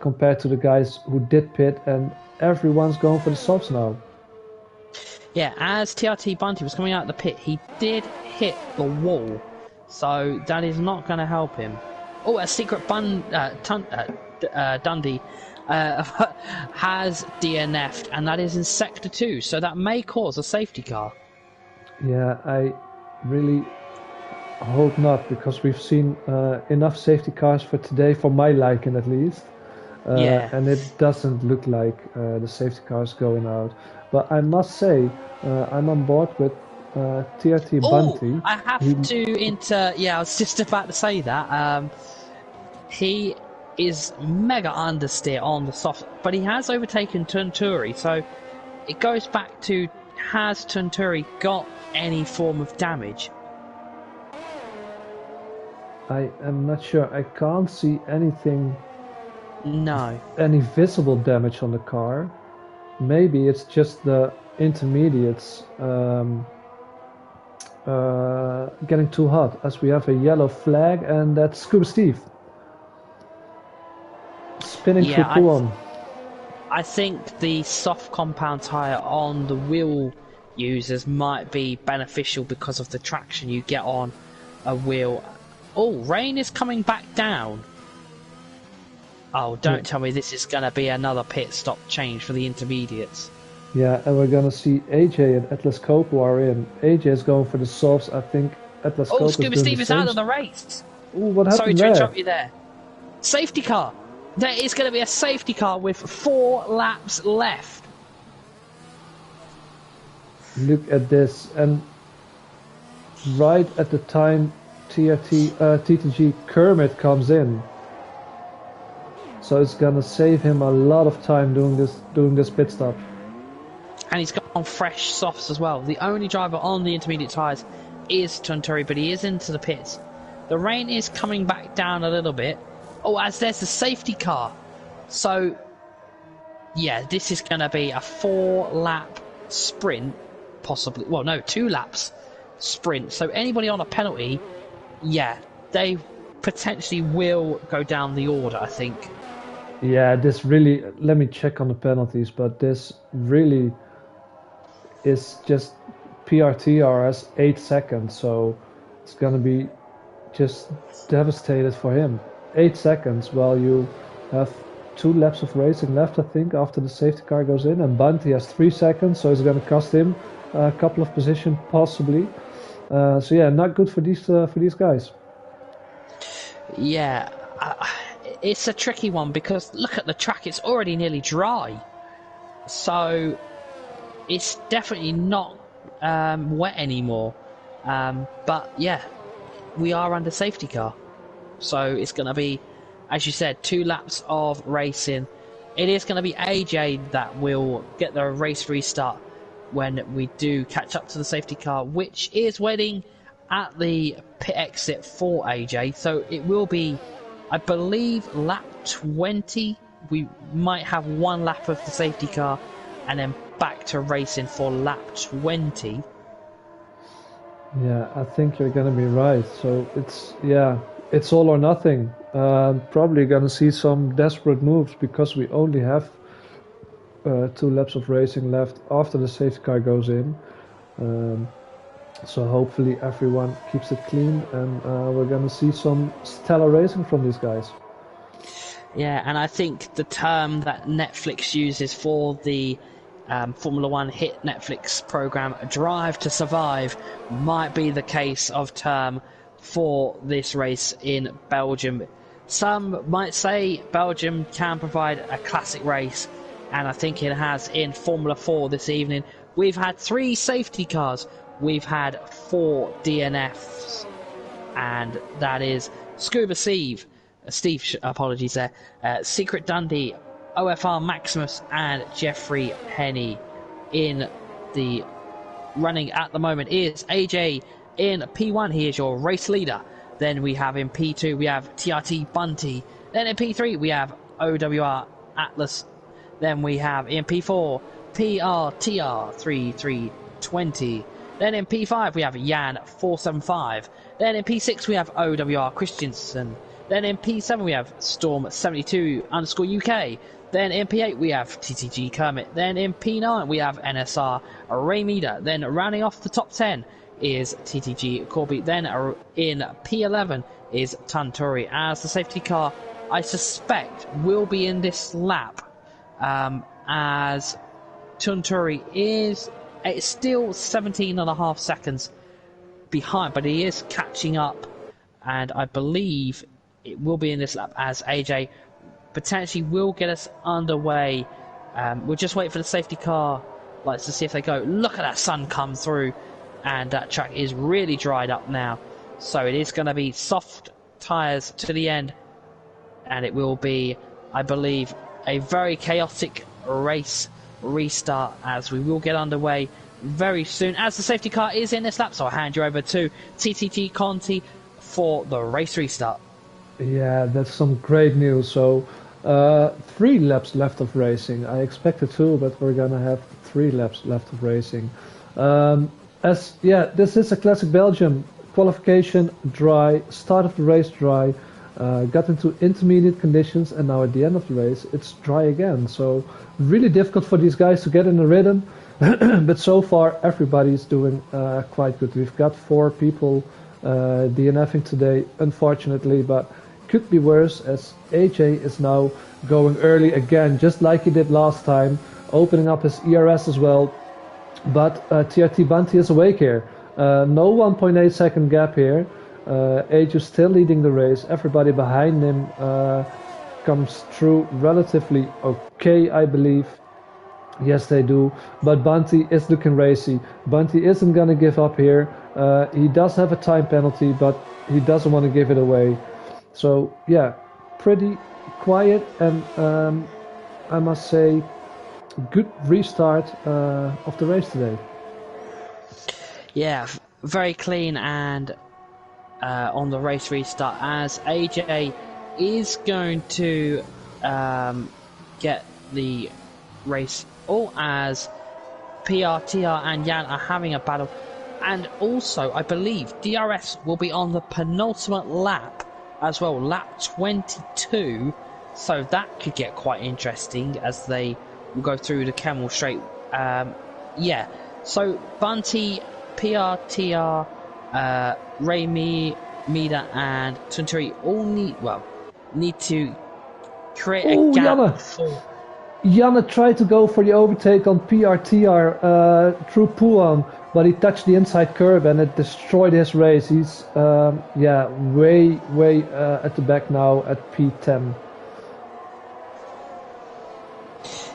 Speaker 1: compared to the guys who did pit? And everyone's going for the softs now.
Speaker 2: Yeah, as TRT Bunty was coming out of the pit, he did hit the wall, so that is not going to help him. Oh, a Secret Dundee has DNF'd, and that is in Sector 2, so that may cause a safety car.
Speaker 1: Yeah, I really I hope not, because we've seen enough safety cars for today, for my liking at least.
Speaker 2: Yeah.
Speaker 1: And it doesn't look like the safety car is going out. But I must say, I'm on board with TRT
Speaker 2: Oh,
Speaker 1: Bunty.
Speaker 2: I
Speaker 1: He,
Speaker 2: have to Yeah, I was just about to say that. He is mega understeer on the soft, but he has overtaken Tunturi, so it goes back to, has Tunturi got any form of damage?
Speaker 1: I am not sure. I can't see anything,
Speaker 2: No.
Speaker 1: any visible damage on the car. Maybe it's just the intermediates getting too hot, as we have a yellow flag, and that's Scuba Steve spinning through
Speaker 2: Yeah,
Speaker 1: Puon.
Speaker 2: I think the soft compound tyre on the wheel users might be beneficial because of the traction you get on a wheel. Oh, rain is coming back down. Oh, don't tell me this is going to be another pit stop change for the intermediates.
Speaker 1: Yeah, and we're gonna see AJ and Atlas Coco are in. AJ is going for the softs. I think Atlas
Speaker 2: Oh,
Speaker 1: Coco is
Speaker 2: Scuba
Speaker 1: doing the
Speaker 2: Steve is
Speaker 1: same.
Speaker 2: out of the race.
Speaker 1: Ooh, what
Speaker 2: Sorry
Speaker 1: happened
Speaker 2: to
Speaker 1: there?
Speaker 2: interrupt you there. Safety car. There is going to be a safety car with 4 laps left.
Speaker 1: Look at this, and right at the time TTG Kermit comes in, so it's gonna save him a lot of time doing this pit stop.
Speaker 2: And he's got on fresh softs as well. The only driver on the intermediate tyres is Tunturi, but he is into the pits. The rain is coming back down a little bit. Oh, as there's a safety car. So, yeah, this is going to be a 4-lap sprint, possibly. Well, no, 2 laps sprint. So anybody on a penalty, yeah, they potentially will go down the order, I think.
Speaker 1: Yeah, this really. Let me check on the penalties, but this really is just PRTRS 8 seconds, so it's gonna be just devastated for him. 8 seconds while you have 2 laps of racing left, I think, after the safety car goes in, and Bunty has 3 seconds, so it's gonna cost him a couple of positions possibly. So yeah, not good for these guys.
Speaker 2: Yeah, it's a tricky one because look at the track, it's already nearly dry. So it's definitely not wet anymore. But yeah, we are under safety car. So it's going to be, as you said, 2 laps of racing. It is going to be AJ that will get the race restart when we do catch up to the safety car, which is waiting at the pit exit for AJ. So it will be, I believe, lap 20. We might have 1 lap of the safety car and then back to racing for lap 20.
Speaker 1: Yeah, I think you're gonna be right. So it's all or nothing. Probably gonna see some desperate moves because we only have 2 laps of racing left after the safety car goes in. So hopefully everyone keeps it clean, and we're gonna see some stellar racing from these guys.
Speaker 2: Yeah, and I think the term that Netflix uses for the Formula One hit Netflix program, Drive to Survive, might be the case of term for this race in Belgium. Some might say Belgium can provide a classic race, and I think it has in Formula 4 this evening. We've had 3 safety cars, we've had 4 DNFs, and that is Scuba Steve, apologies there, Secret Dundee, OFR Maximus, and Jeffrey Penny. In the running at the moment is AJ in P1, he is your race leader. Then we have in P2 we have TRT Bunty. Then in P3 we have OWR Atlas. Then we have in P4 PRTR 3320. Then in P5 we have Jan 475. Then in P6 we have OWR Christensen. Then in P7 we have Storm72_UK. Then in P8 we have TTG Kermit. Then in P9 we have NSR Raymeda. Then rounding off the top 10 is TTG Corby. Then in P11 is Tunturi. As the safety car, I suspect, will be in this lap, as Tunturi is, it's still 17.5 seconds behind, but he is catching up, and I believe it will be in this lap as AJ potentially will get us underway. We'll just wait for the safety car lights to see if they go. Look at that sun come through, and that track is really dried up now. So it is going to be soft tyres to the end, and it will be, I believe, a very chaotic race restart as we will get underway very soon as the safety car is in this lap. So I'll hand you over to TTG Conti for the race restart.
Speaker 1: Yeah, that's some great news. So 3 laps left of racing. I expected 2, but we're gonna have 3 laps left of racing. This is a classic Belgium qualification dry, start of the race dry, got into intermediate conditions, and now at the end of the race it's dry again. So really difficult for these guys to get in the rhythm. But so far everybody's doing quite good. We've got 4 people DNFing today, unfortunately, but could be worse as AJ is now going early again, just like he did last time, opening up his ERS as well. But TRT Bunty is awake here. No 1.8 second gap here. AJ is still leading the race. Everybody behind him comes through relatively okay, I believe. Yes, they do. But Bunty is looking racy. Bunty isn't going to give up here. He does have a time penalty, but he doesn't want to give it away. So, yeah, pretty quiet and I must say, good restart of the race today.
Speaker 2: Yeah, very clean and on the race restart as AJ is going to get the race as PRTR and Jan are having a battle, and also I believe DRS will be on the penultimate lap as well, lap 22, so that could get quite interesting as they will go through the Camel Straight. So Bunty, PRTR, Remy, Mida and Tunturi all need to create a gap for...
Speaker 1: Janne tried to go for the overtake on PRTR through Pouan, but he touched the inside curb and it destroyed his race. He's way at the back now at P10.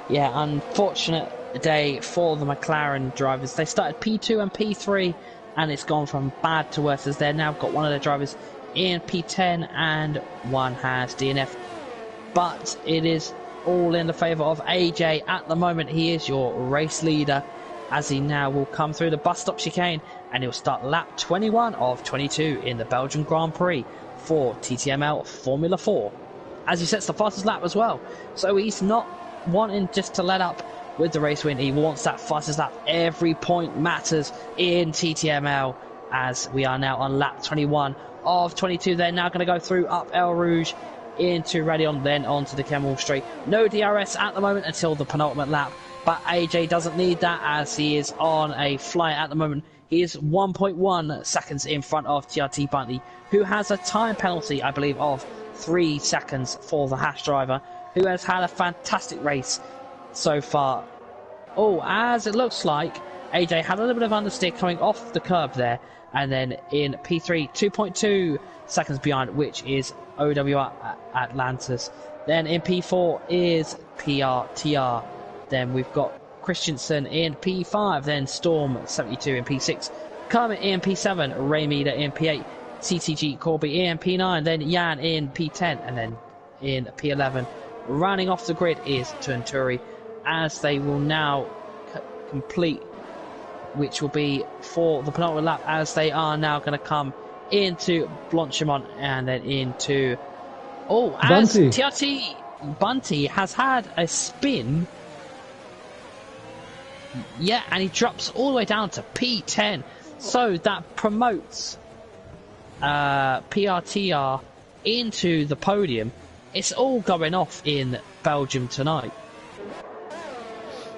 Speaker 2: Yeah, unfortunate day for the McLaren drivers. They started P2 and P3 and it's gone from bad to worse as they've now got one of their drivers in P10 and one has DNF. But it is all in the favour of AJ at the moment. He is your race leader as he now will come through the bus stop chicane and he'll start lap 21 of 22 in the Belgian Grand Prix for TTML Formula 4 as he sets the fastest lap as well. So he's not wanting just to let up with the race win. He wants that fastest lap. Every point matters in TTML as we are now on lap 21 of 22. They're now going to go through up El Rouge into Radion, then onto the Camel Straight. No DRS at the moment until the penultimate lap, but AJ doesn't need that as he is on a fly at the moment. He is 1.1 seconds in front of TRT Bunty, who has a time penalty, I believe, of 3 seconds for the Hash driver, who has had a fantastic race so far. As it looks like AJ had a little bit of understeer coming off the curb there, and then in P3, 2.2 seconds behind, which is OWR Atlantis. Then in P4 is PRTR. Then we've got Christensen in P5, then Storm 72 in P6, Kermit in P7, Raymeda in P8, CTG Corby in P9, then Jan in P10, and then in P11 running off the grid is Tunturi as they will now complete, which will be for the penultimate lap as they are now going to come into Blanchimont and then into as
Speaker 1: Bunty.
Speaker 2: TRT Bunty has had a spin, and he drops all the way down to P10, so that promotes PRTR into the podium. It's all going off in Belgium tonight.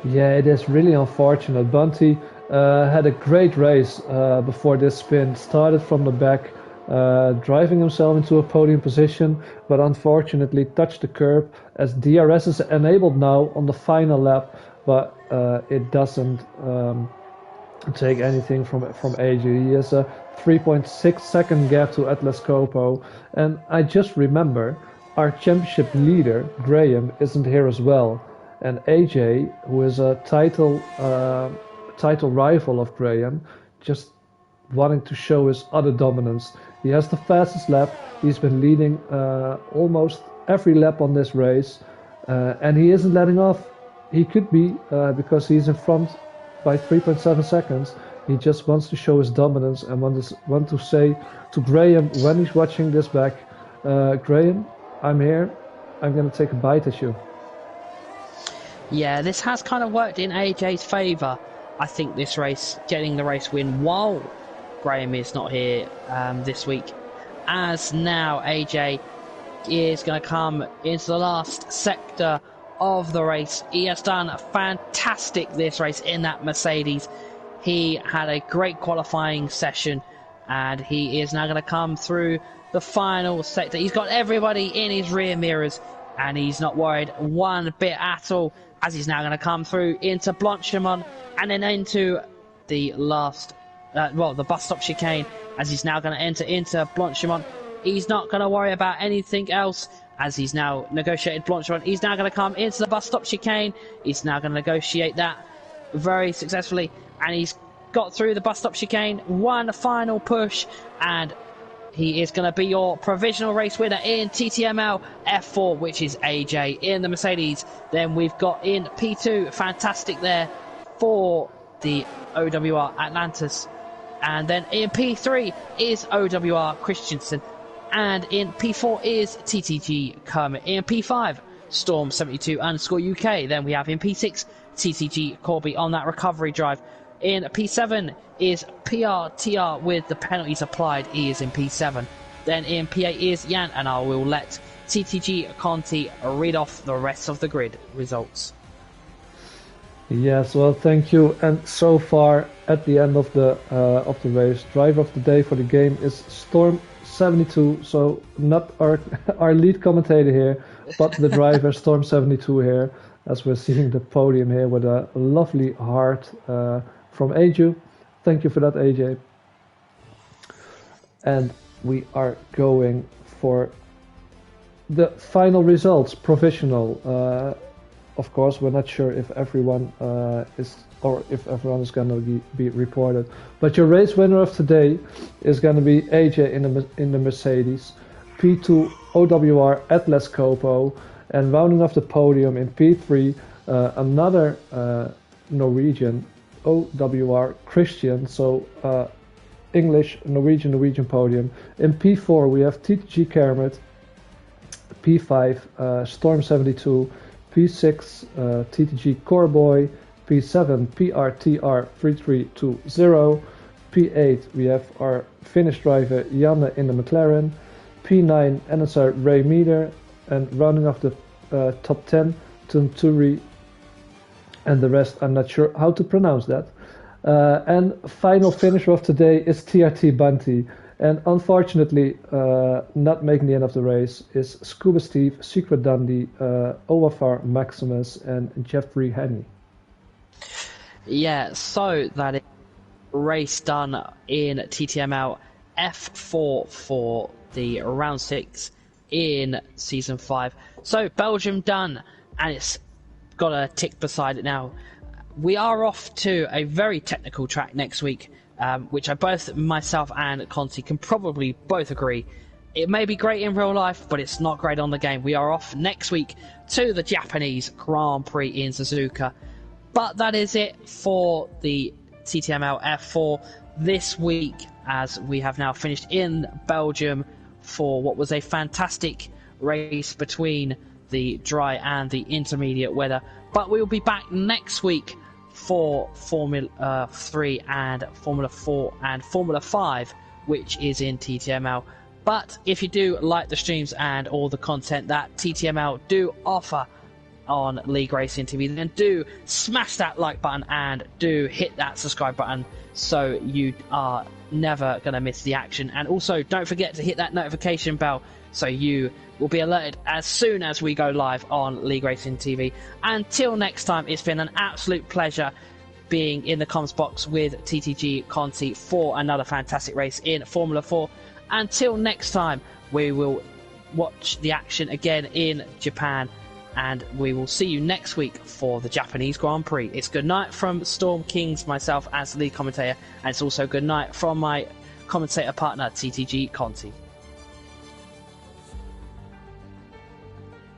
Speaker 1: Yeah, it is really unfortunate. Bunty had a great race before this spin, started from the back, driving himself into a podium position, but unfortunately touched the curb as DRS is enabled now on the final lap, but it doesn't take anything from AJ. He has a 3.6 second gap to Atlas Coppo. And I just remember our championship leader, Graham, isn't here as well. And AJ, who is a title rival of Graham, just wanting to show his other dominance. He has the fastest lap. He's been leading almost every lap on this race, and he isn't letting off. He could be because he's in front by 3.7 seconds. He just wants to show his dominance and want to say to Graham when he's watching this back, Graham, I'm here. I'm going to take a bite at you.
Speaker 2: Yeah, this has kind of worked in AJ's favour. I think this race, getting the race win while Graham is not here this week, as now AJ is going to come into the last sector of the race. He has done fantastic this race in that Mercedes. He had a great qualifying session, and he is now going to come through the final sector. He's got everybody in his rear mirrors, and he's not worried one bit at all, as he's now going to come through into Blanchimont and then into the last, the bus stop chicane, as he's now going to enter into Blanchimont. He's not going to worry about anything else, as he's now negotiated Blanchimont. He's now going to come into the bus stop chicane. He's now going to negotiate that very successfully, and he's got through the bus stop chicane. One final push, and he is going to be your provisional race winner in TTML F4, which is AJ in the Mercedes. Then we've got in P2, fantastic there for the OWR Atlantis. And then in P3 is OWR Christensen. And in P4 is TTG Kermit. In P5, Storm72_UK. Then we have in P6, TTG Corby on that recovery drive. In P7 is PRTR with the penalties applied. He is in P7. Then in P8 is Jan, and I will let TTG Conti read off the rest of the grid results.
Speaker 1: Yes, well, thank you. And so far, at the end of the race, driver of the day for the game is Storm72. So not our lead commentator here, but the driver Storm72 here, as we're seeing the podium here with a lovely heart from AJ. Thank you for that, AJ. And we are going for the final results, provisional. Of course, we're not sure if everyone is going to be reported. But your race winner of today is going to be AJ in the Mercedes, P2 OWR Atlas Coppo, and rounding off the podium in P3, another Norwegian, OWR Christian, so English, Norwegian podium. In P4 we have TTG Kermit, P5 Storm72, P6 TTG Coreboy, P7 PRTR 3320, P8 we have our Finnish driver Janne in the McLaren, P9 NSR Ray Meter, and rounding off the top 10 Tunturi, and the rest I'm not sure how to pronounce that. And final finisher of today is TRT Bunty, and unfortunately not making the end of the race is Scuba Steve, Secret Dundee, Owafar Maximus, and Jeffrey Henney.
Speaker 2: Yeah, so that is race done in TTML F4 for the round 6 in season 5. So Belgium done, and it's got a tick beside it now. We are off to a very technical track next week, which both myself and Conti can probably both agree. It may be great in real life, but it's not great on the game. We are off next week to the Japanese Grand Prix in Suzuka. But that is it for the TTML F4 this week, as we have now finished in Belgium for what was a fantastic race between the dry and the intermediate weather. But we will be back next week for Formula 3 and Formula 4 and Formula 5, which is in TTML. But if you do like the streams and all the content that TTML do offer on League Racing TV, then do smash that like button and do hit that subscribe button so you are never going to miss the action. And also don't forget to hit that notification bell so you will be alerted as soon as we go live on League Racing TV. Until next time, it's been an absolute pleasure being in the comms box with TTG Conti for another fantastic race in Formula 4. Until next time, we will watch the action again in Japan, and we will see you next week for the Japanese Grand Prix. It's good night from Storm Kings, myself as the lead commentator, and it's also good night from my commentator partner, TTG Conti.